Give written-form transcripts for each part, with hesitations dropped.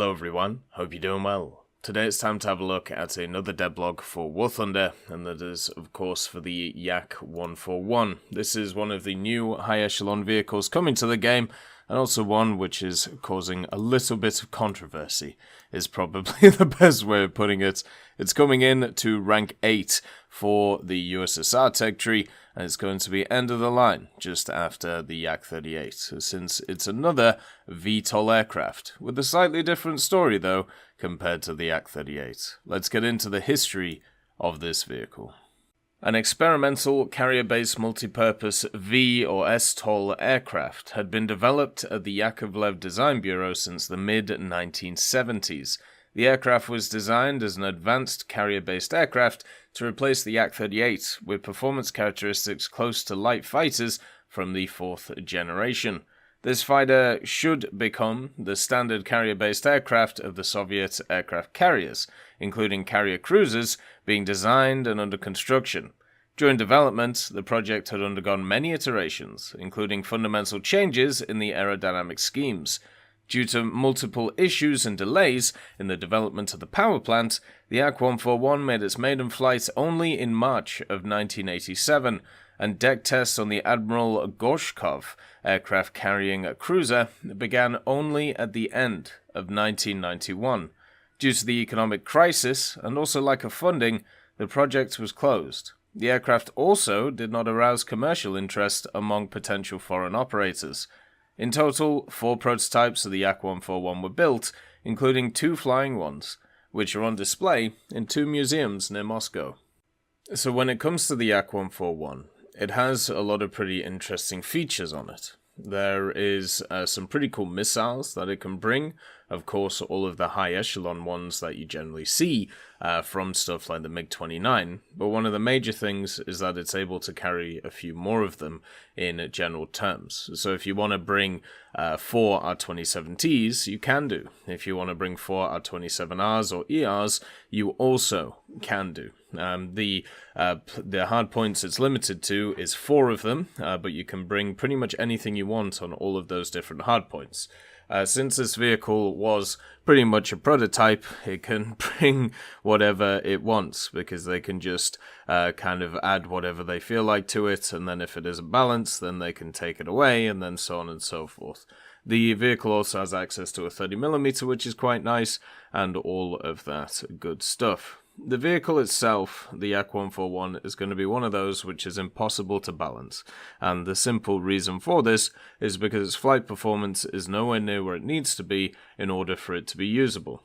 Hello everyone, hope you're doing well. Today it's time to have a look at another devblog for War Thunder, and that is of course for the Yak-141. This is one of the new high echelon vehicles coming to the game, and also one which is causing a little bit of controversy, is probably the best way of putting it. It's coming in to rank 8 for the USSR tech tree, and it's going to be end of the line just after the Yak-38, since it's another VTOL aircraft, with a slightly different story though compared to the Yak-38. Let's get into the history of this vehicle. An experimental carrier-based multipurpose V or STOL aircraft had been developed at the Yakovlev Design Bureau since the mid-1970s. The aircraft was designed as an advanced carrier-based aircraft to replace the Yak-38 with performance characteristics close to light fighters from the 4th generation. This fighter should become the standard carrier-based aircraft of the Soviet aircraft carriers, including carrier cruisers being designed and under construction. During development, the project had undergone many iterations, including fundamental changes in the aerodynamic schemes. Due to multiple issues and delays in the development of the power plant, the Yak-141 made its maiden flight only in March of 1987, and deck tests on the Admiral Gorshkov aircraft carrying a cruiser began only at the end of 1991. Due to the economic crisis and also lack of funding, the project was closed. The aircraft also did not arouse commercial interest among potential foreign operators. In total, 4 prototypes of the Yak-141 were built, including 2 flying ones, which are on display in 2 museums near Moscow. So when it comes to the Yak-141, it has a lot of pretty interesting features on it. There is some pretty cool missiles that it can bring. Of course, all of the high echelon ones that you generally see from stuff like the MiG-29. But one of the major things is that it's able to carry a few more of them in general terms. So if you want to bring 4 R-27Ts, you can do. If you want to bring 4 R-27Rs or ERs, you also can do. The hard points it's limited to is 4 of them, but you can bring pretty much anything you want on all of those different hard points. Since this vehicle was pretty much a prototype, it can bring whatever it wants, because they can just kind of add whatever they feel like to it, and then if it isn't balanced, then they can take it away, and then so on and so forth. The vehicle also has access to a 30mm, which is quite nice, and all of that good stuff. The vehicle itself, the Yak-141, is going to be one of those which is impossible to balance, and the simple reason for this is because its flight performance is nowhere near where it needs to be in order for it to be usable.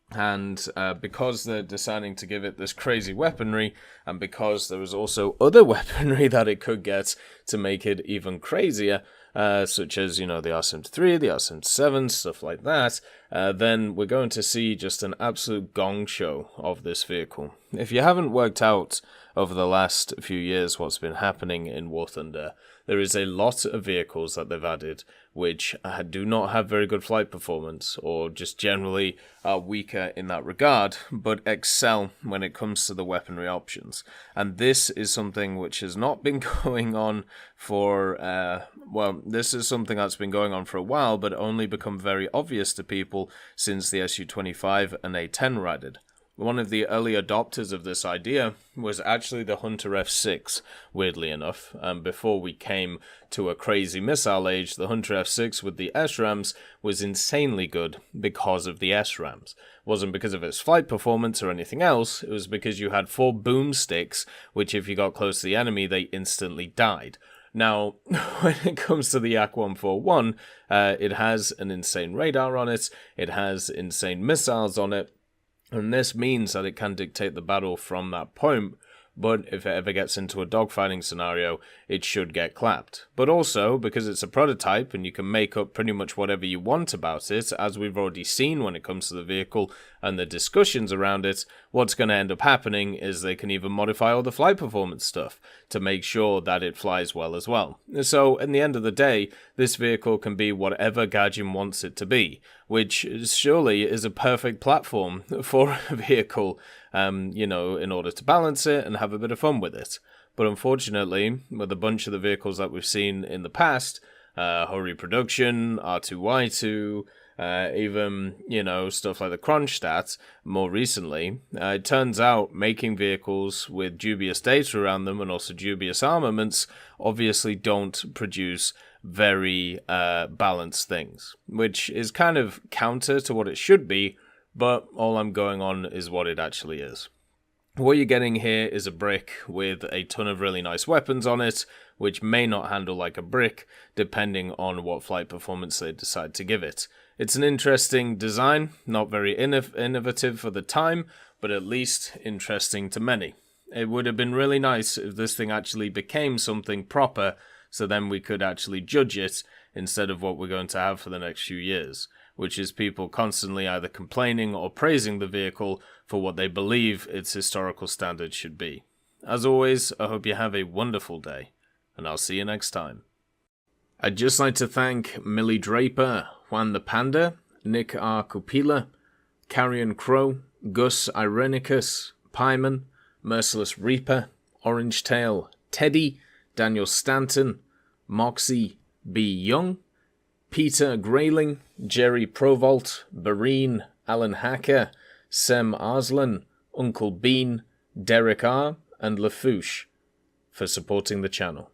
And because they're deciding to give it this crazy weaponry, and because there is also other weaponry that it could get to make it even crazier, such as, the R-73, the R-77, stuff like that, then we're going to see just an absolute gong show of this vehicle. If you haven't worked out over the last few years what's been happening in War Thunder, there is a lot of vehicles that they've added which do not have very good flight performance, or just generally are weaker in that regard, but excel when it comes to the weaponry options. And this is something which has not been going on for, this is something that's been going on for a while, but only become very obvious to people since the Su-25 and A-10 were added. One of the early adopters of this idea was actually the Hunter F-6, weirdly enough. Before we came to a crazy missile age, the Hunter F-6 with the SRAMs was insanely good because of the SRAMs. It wasn't because of its flight performance or anything else, it was because you had 4 boomsticks, which if you got close to the enemy, they instantly died. Now, when it comes to the Yak-141, it has an insane radar on it, it has insane missiles on it, and this means that it can dictate the battle from that point, but if it ever gets into a dogfighting scenario, it should get clapped. But also, because it's a prototype and you can make up pretty much whatever you want about it, as we've already seen when it comes to the vehicle and the discussions around it, what's going to end up happening is they can even modify all the flight performance stuff to make sure that it flies well as well. So, in the end of the day, this vehicle can be whatever Gajin wants it to be, which surely is a perfect platform for a vehicle, in order to balance it and have a bit of fun with it. But unfortunately, with a bunch of the vehicles that we've seen in the past, Hori Production, R2Y2, even, stuff like the Kronstadt more recently. It turns out making vehicles with dubious data around them and also dubious armaments obviously don't produce very balanced things, which is kind of counter to what it should be, but all I'm going on is what it actually is. What you're getting here is a brick with a ton of really nice weapons on it, which may not handle like a brick, depending on what flight performance they decide to give it. It's an interesting design, not very innovative for the time, but at least interesting to many. It would have been really nice if this thing actually became something proper, so then we could actually judge it instead of what we're going to have for the next few years, which is people constantly either complaining or praising the vehicle for what they believe its historical standards should be. As always, I hope you have a wonderful day, and I'll see you next time. I'd just like to thank Millie Draper, Juan the Panda, Nick R. Cupila, Carrion Crow, Gus Irenicus, Pyman, Merciless Reaper, Orange Tail, Teddy, Daniel Stanton, Moxie B. Young, Peter Grayling, Jerry Provolt, Bareen, Alan Hacker, Sem Arslan, Uncle Bean, Derek R., and Lafouche for supporting the channel.